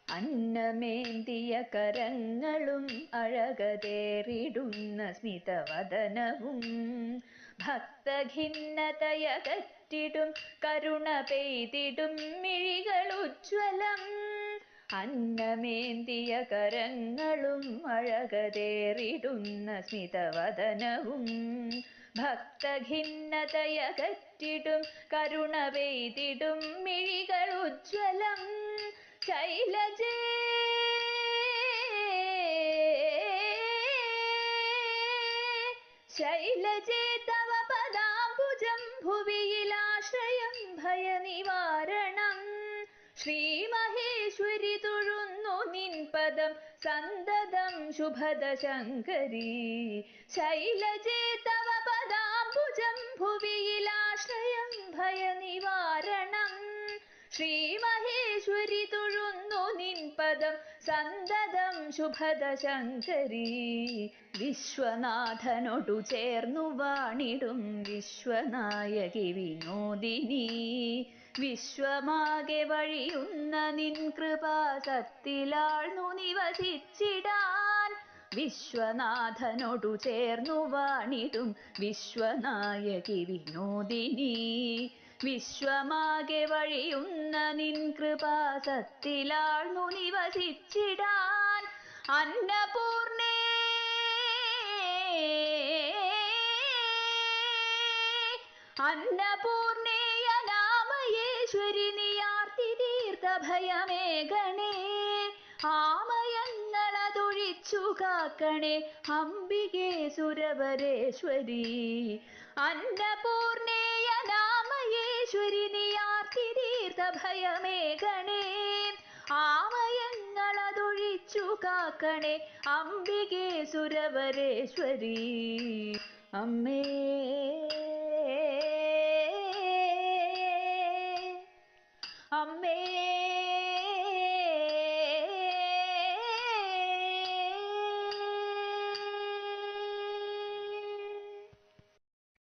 അന്നമേന്തിയ കരങ്ങളും അഴകതേറിടുന്ന സ്മിതവദനവും ഭക്തഖിന്നതയകറ്റിടും കരുണ പെയ്തിടും മിഴികളുജ്വലം. അന്നമേന്തിയ കരങ്ങളും അഴകതേറിടുന്ന സ്മിതവദനവും ഭക്തഖിന്നതയകറ്റിടും കരുണ പെയ്തിടും മിഴികളുജ്വലം. ശൈലജേ ശൈലജേ തവ പദാംബുജം ഭുവിയിലാശ്രയം ഭയനിവാരണം. ശ്രീമഹേശ്വരി തൊഴുന്നു നിൻ പദം സന്തതം ശുഭദ ശങ്കരി. ശൈലജേ തവ പദാംബുജം ഭുവിയിലാശ്രയം ഭയനിവാരണം. ശ്രീമഹേശ്വരി തൊഴുന്നു നിൻ പദം സന്തതം ശുഭദ ശങ്കരി. വിശ്വനാഥനോടു ചേർന്നു വാണിടും വിശ്വനായകി വിനോദിനി. വിശ്വമാകെ വഴിയുന്ന നിൻ കൃപാസത്തിലാഴ്ന്നു നിവസിച്ചിടാൻ. വിശ്വനാഥനോടു ചേർന്നു വാണിടും വിശ്വനായകി വിനോദിനി. വിശ്വമാകെ വഴിയുന്ന നിൻ കൃപാസത്തിലാഴ്ന്നു നിവസിച്ചിടാൻ. അന്നപൂർണേ അന്നപൂർണേ അനാമയേശ്വരി നീയാർത്തി തീർത്ത ഭയമേകണേ. ആമയങ്ങളതൊഴിച്ചു കാക്കണേ അംബികേ സുരവരേശ്വരി. അന്നപൂർണേ അനാമയേശ്വരി നീയാർത്തി തീർത്ത ഭയമേകണേ. ആമയങ്ങളതൊഴിച്ചു കാക്കണേ അംബികേ സുരവരേശ്വരി. അമ്മേ